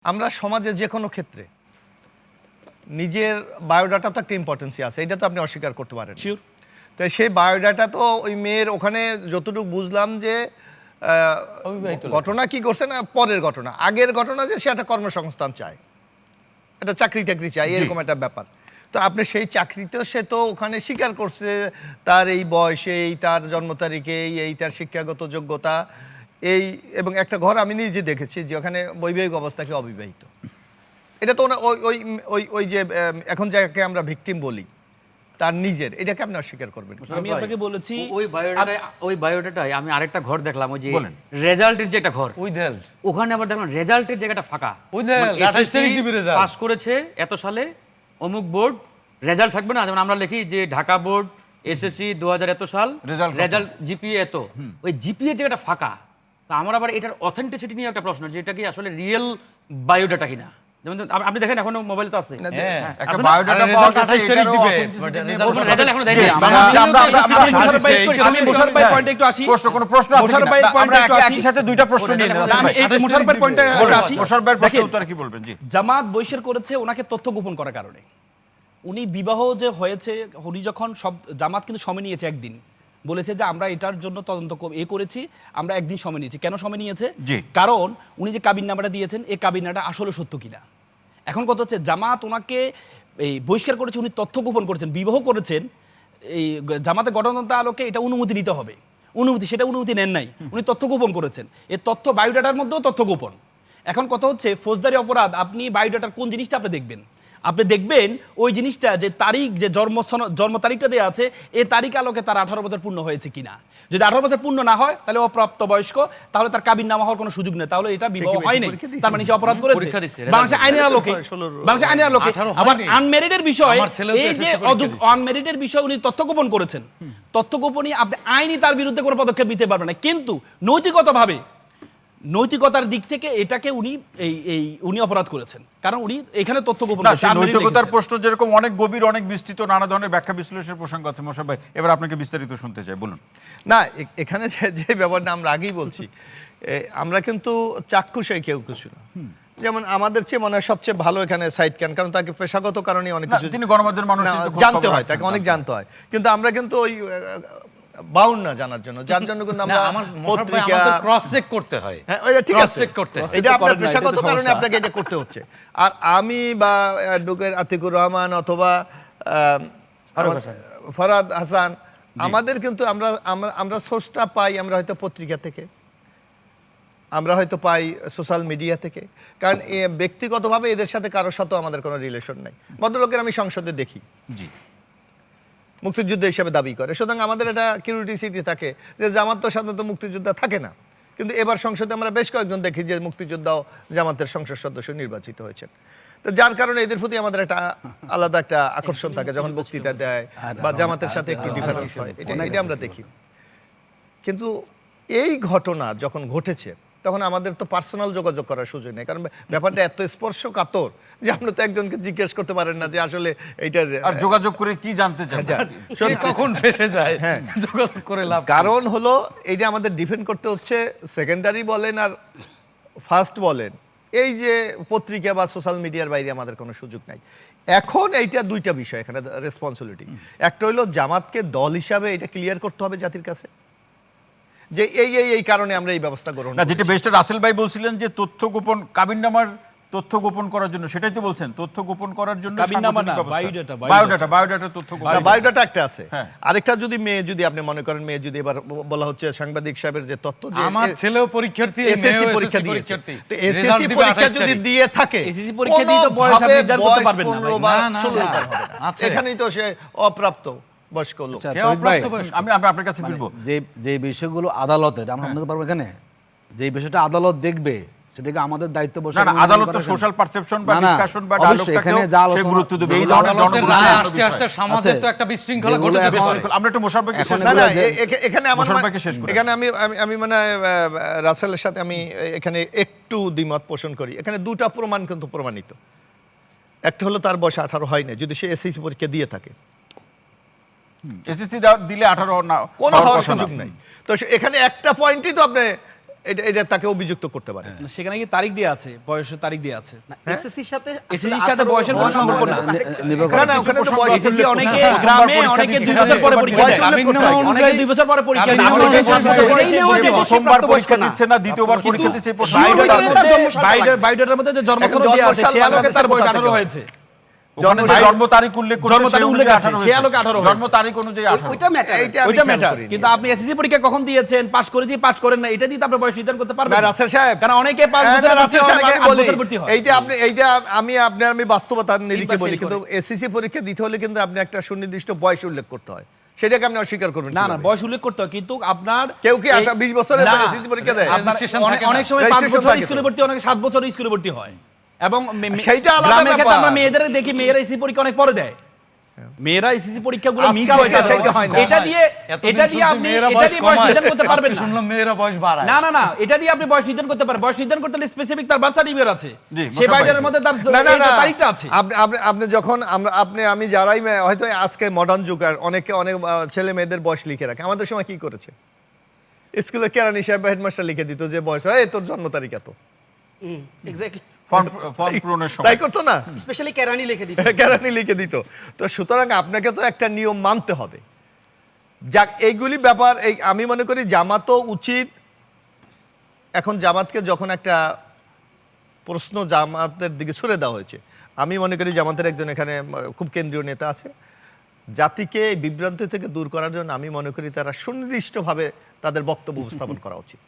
আমরা সমাজে যে কোনো ক্ষেত্রে নিজের বায়োডাটা তো একটা ইম্পর্টেন্সই আছে, এটা তো আপনি অস্বীকার করতে পারেন। শিওর। তাই সেই বায়োডাটা তো ওই মেয়ের ওখানে যতটুকু বুঝলাম যে ঘটনা কি করছে না পরের ঘটনা, আগের ঘটনা যে সে একটা কর্মসংস্থান চায়, একটা চাকরি টাকরি চায়, এরকম একটা ব্যাপার। তো আপনি সেই চাকরিতেও সে তো ওখানে স্বীকার করছে তার এই বয়সে, এই তার জন্ম তারিখে, এই তার শিক্ষাগত যোগ্যতা, এই এবং একটা ঘর আমি নিজে দেখেছি যে ওখানে বৈবাহিক অবস্থাকে অবিবাহিত। এটা তো ওই ওই ওই ওই যে এখন যাকে আমরা ভিকটিম বলি তার নিজের, এটাকে আপনি অস্বীকার করবেন? আমি আপনাকে বলেছি ওই বায়োডাটায় আমি আরেকটা ঘর দেখলাম, ওই যে রেজাল্টের যে একটা ঘর, ওখানে আবার দেখলাম রেজাল্টের জায়গাটা ফাঁকা। পাস করেছে এত সালে অমুক বোর্ড, রেজাল্ট থাকবে না, যেমন আমরা লিখি যে ঢাকা বোর্ড এসএসসি 2000 এত সাল, রেজাল্ট জিপিএ এত, ওই জিপিএ জায়গাটা ফাঁকা। তো আমার আবার এটার অথেন্টিসিটি নিয়ে একটা প্রশ্ন, যে এটা কি আসলে রিয়েল বায়োডাটা কিনা। যেমন আপনি দেখেন এখনো মোবাইল তো আছে, একটা বায়োডাটা পাওয়া গেছে, এটারও রেজাল্ট এখনো দেয়নি। আমি মোশাররফ ভাই পয়েন্টে একটু আসি। কোনো প্রশ্ন আছে মোশাররফ ভাই পয়েন্টে একটু আসি। একই সাথে দুইটা প্রশ্ন নিয়ে নেন। আমি এই মোশাররফ ভাই পয়েন্টে আসি। মোশাররফ ভাইয়ের প্রশ্নের উত্তর কি বলবেন? জি, জামাত বহিষ্কার করেছে ওনাকে তথ্য গোপন করার কারণে। উনি বিবাহ যে হয়েছে, উনি যখন সব জামাত কিন্তু সময় নিয়েছে একদিন, বলেছে যে আমরা এটার জন্য তদন্ত করেছি, আমরা একদিন সময় নিয়েছি। কেন সময় নিয়েছে? কারণ উনি যে কাবিননামাটা দিয়েছেন, এই কাবিননামাটা আসলে সত্য কিনা। এখন কথা হচ্ছে জামাত ওনাকে এই বহিষ্কার করেছে, উনি তথ্য গোপন করেছেন, বিবাহ করেছেন। এই জামাতের গণতন্ত্র আলোকে এটা অনুমতি নিতে হবে, সেটা অনুমতি নেন নাই, উনি তথ্য গোপন করেছেন। এই তথ্য বায়োডাটার মধ্যেও তথ্য গোপন। এখন কথা হচ্ছে ফৌজদারি অপরাধ, আপনি বায়োডাটার কোন জিনিসটা আপনি দেখবেন? আপনি দেখবেন ওই জিনিসটা যে তারিখ, যে জন্ম তারিখটা দেওয়া আছে, এই তারিখ আলোকে তার 18 বছর পূর্ণ হয়েছে কিনা। যদি 18 বছর পূর্ণ না হয় তাহলে অপ্রাপ্ত বয়স্ক, তাহলে তার কাবিননামা হওয়ার কোনো সুযোগ নেই, তাহলে এটা বিবাহ হয়নি, তার মানে সে অপরাধ করেছে বাংলাদেশের আইনের আলোকে। বাংলাদেশের আইনের আলোকে আবার আনমেরিডের বিষয়, এই যে আনমেরিডের বিষয় উনি তথ্য গোপন করেছেন, তথ্য গোপনই আপনি আইনি তার বিরুদ্ধে কোনো পদক্ষেপ নিতে পারবেন না। কিন্তু নৈতিকতাভাবে, নৈতিকতার দিক থেকে এটাকে উনি অপরাধ করেছেন, কারণ উনি এখানে তথ্য গোপন করেছেন। নৈতিকতার প্রশ্ন যেরকম অনেক গভীর, অনেক বিস্তৃত, নানা ধরনের ব্যাখ্যা বিশ্লেষণের প্রসঙ্গ আছে। মোশাররফ ভাই, এবার আপনাকে বিস্তারিত শুনতে চাই, বলুন। না, এখানে যে ব্যাপারটা আমরা আগেই বলছি, আমরা কিন্তু চাক্ষুষে কেউ কিছু না। যেমন আমাদের চেয়ে মনে হয় সবচেয়ে ভালো এখানে সাইদ খান, কারণ তাকে পেশাগত কারণে অনেক কিছু তিনি গণমাধ্যমের মানুষ, জানতে হয়, তাকে অনেক জানতে হয়। কিন্তু আমরা কিন্তু ওই বাউন্ড না জানার জন্য, যার জন্য কিন্তু আমরা পত্রিকা ক্রস চেক করতে হয়। হ্যাঁ, ওইটা ঠিক আছে, এটা আপনার পেশাগত কারণে আপনাকে এটা করতে হচ্ছে। আর আমি বা অ্যাডভোকেট আতিকুর রহমান অথবা ফরহাদ হাসান, আমাদের কিন্তু আমরা সোর্সটা পাই, আমরা হয়তো পত্রিকা থেকে, আমরা হয়তো পাই সোশ্যাল মিডিয়া থেকে, কারণ ব্যক্তিগতভাবে এদের সাথে কারোর সাথে আমাদের কোনো রিলেশন নাই। ভদ্রলোকের আমি সংসদে দেখি, জি, মুক্তিযুদ্ধ হিসেবে দাবি করে, সুতরাং আমাদের একটা কিউরিওসিটি থাকে যে জামাত তো সাধারণত মুক্তিযোদ্ধা থাকে না, কিন্তু এবার সংসদে আমরা বেশ কয়েকজন দেখি যে মুক্তিযোদ্ধাও জামাতের সংসদ সদস্য নির্বাচিত হয়েছেন। তো যার কারণে এদের প্রতি আমাদের একটা আলাদা একটা আকর্ষণ থাকে যখন বক্তৃতা দেয় বা জামাতের সাথে একটু ডিফারেন্স হয়, এটা আমরা দেখি। কিন্তু এই ঘটনা যখন ঘটেছে তখন আমাদের তো পার্সোনাল যোগাযোগ করার সুযোগ নেই, কারণ ব্যাপারটা এত স্পর্শকাতর যে আপনি তো একজনকে জিজ্ঞেস করতে পারেন না যে আসলে এইটার যোগাযোগ করে কি জানতে চান, কখন ফেসে যায়। হ্যাঁ, যোগাযোগ করে লাভ। কারণ হলো এইটা আমাদের ডিফেন্ড করতে হচ্ছে, সেকেন্ডারি বলেন আর ফার্স্ট বলেন, এই যে পত্রিকা বা সোশ্যাল মিডিয়ার বাইরে আমাদের কোনো সুযোগ নাই। এখন এইটা দুইটা বিষয় এখানে রেসপন্সিবিলিটি। একটা হলো জামাতকে দল হিসাবে এটা ক্লিয়ার করতে হবে জাতির কাছে যে এই কারণে আমরা এই ব্যবস্থা গ্রহণ না, যেটা বেস্টার রাসেল ভাই বলছিলেন যে তথ্য গোপন, কাবিননামার তথ্য গোপন করার জন্য, সেটাই তো বলছেন, তথ্য গোপন করার জন্য বায়োডাটা তথ্য গোপন, বায়োডাটা একটা আছে। আরেকটা যদি মেয়ে, যদি আপনি মনে করেন মেয়ে যদি এবার বলা হচ্ছে সাংবাদিক সাহেবের যে তথ্য, যে আমার ছেলেও পরীক্ষার্থী, এসএসসি পরীক্ষা দিয়েছে, তো এসএসসি পরীক্ষা যদি দিয়ে থাকে, এসএসসি পরীক্ষা দিয়ে তো বয়স আপনি নির্ধারণ করতে পারবেন না, এখানেই তো সে অপ্রাপ্ত বয়স্ক লোক। আমি আপনার কাছে ফিরবো, যে বিষয়গুলো আদালতের আমরা বলতে পারবো, এখানে যে বিষয়টা আদালত দেখবে সেটাকে আমাদের দায়িত্ব বসে, না আদালত তো সোশ্যাল পারসেপশন বা ডিসকাশন বা ডায়ালগটাকে সে গুরুত্ব দেবে। এই ধরনের রায় আস্তে আস্তে সমাজে তো একটা বিশৃঙ্খলা ঘটে যাবে। আমরা একটু মোশাররফকে শেষ করি, এখানে মোশাররফকে শেষ করি। এখানে আমি মানে রাসেলের সাথে আমি এখানে একটু দ্বিমত পোষণ করি। এখানে দুটো প্রমাণ কিন্তু প্রমাণিত। একটা হলো তার বয়স 18 হয় না, যদি সে এসএসসি পরীক্ষা দিয়ে থাকে, এসএসসি দিলে 18 না, কোনো হওয়ার সুযোগ নাই। তো এখানে একটা পয়েন্টই তো আপনি এটা তাকে অভিযুক্ত করতে পারে। সেখানে কি তারিখ দিয়ে আছে, বয়সের তারিখ দিয়ে আছে? এসএসসির সাথে এসএসসির সাথে বয়সের কোনো সম্পর্ক না। না, ওখানে তো বয়স এসএসসি অনেকে গ্রামে অনেকে 2 বছর পরে পরীক্ষা দেয়, অনেকে 2 বছর পরে পরীক্ষা দেয়, অনেকে 5 বছর পরে প্রথমবার পরীক্ষা দিচ্ছে না, দ্বিতীয়বার পরীক্ষা দিচ্ছে, বায়োডাটার মধ্যে যে জন্ম সনদ দেয়া আছে, সে আলোকে তার বয়স 18 হয়েছে। জন্ম তারিখ উল্লেখ করছে, জন্ম তারিখ উল্লেখ আছে, সে আলোকে 18 হয়েছে। জন্ম তারিখ অনুযায়ী 18। ওইটা ম্যাটার। ওইটা ম্যাটার। কিন্তু আপনি এসএসসি পরীক্ষা কখন দিয়েছেন, পাস করেছি, পাস করেন না, এটা দিয়ে তো আপনি বয়স নির্ধারণ করতে পারবেন না না। রাসেল সাহেব, কারণ অনেকে 5 বছর ভর্তি হয়, অনেকে 8 বছর ভর্তি হয়। এইটা আমি বাস্তবতার নিরিখে বলি, কিন্তু এসএসসি পরীক্ষা দিতে হলে কিন্তু আপনি একটা সুনির্দিষ্ট বয়স উল্লেখ করতে হয়, সেটাকে আপনি অস্বীকার করবেন না না, কিভাবে? বয়স উল্লেখ করতে হয়, কিন্তু আপনার কেউ কি 20 বছরের পরে এসএসসি পরীক্ষা দেয়? অনেক সময় 5 Registration বছর থাকে তো। স্কুলে ভর্তি, অনেকে 7 বছর স্কুলে ভর্তি হয়। এবং সেইটা আলাদা গ্রামের ক্ষেত্রে ব্যাপার। আমরা মেয়েদের দেখি, মেয়েরা এসএসসি পরীক্ষা অনেক পরে দেয়। মেয়েরা এসএসসি পরীক্ষাগুলো মিস আজকাল হয়ে যায়। সেইটা হয় না। এটা দিয়ে আপনি বয়স নির্ধারণ করতে পারবেন না। শুনলাম মেয়েরা বয়স বাড়ায়। না না না, এটা দিয়ে আপনি বয়স নির্ধারণ করতে পারবেন। বয়স নির্ধারণ করতে হলে স্পেসিফিক তার বার্থ সার্টিফিকেট আছে, জি, সেই মোশাররফ বাইরের ভাই। মধ্যে তার না, তারিখটা আছে। আপনি যখন আমি যারাই হয়তো আজকে মডার্ন যুগ, আর অনেক ছেলে মেয়েদের বয়স লিখে রাখে। আমাদের সময় কি করেছে? স্কুলে কেরানি সাহেব বা হেডমাস্টার লিখে দিত যে বয়স, এই তোর জন্ম তারিখ এত, এক্স্যাক্টলি, ফর্ম পূরণের সময় তাই করতো না? স্পেশালি কেরানি লিখে দিত। কেরানি লিখে দিত। তো সুতরাং আপনাকে তো একটা নিয়ম মানতে হবে। যাক, এইগুলি ব্যাপার। আমি মনে করি জামাতও উচিত, এখন জামাতকে যখন একটা প্রশ্ন জামাতের দিকে ছুড়ে দেওয়া হয়েছে, আমি মনে করি জামাতের একজন এখানে খুব কেন্দ্রীয় নেতা আছে, জাতিকে এই বিভ্রান্তি থেকে দূর করার জন্য আমি মনে করি তারা সুনির্দিষ্টভাবে তাদের বক্তব্য উপস্থাপন করা উচিত।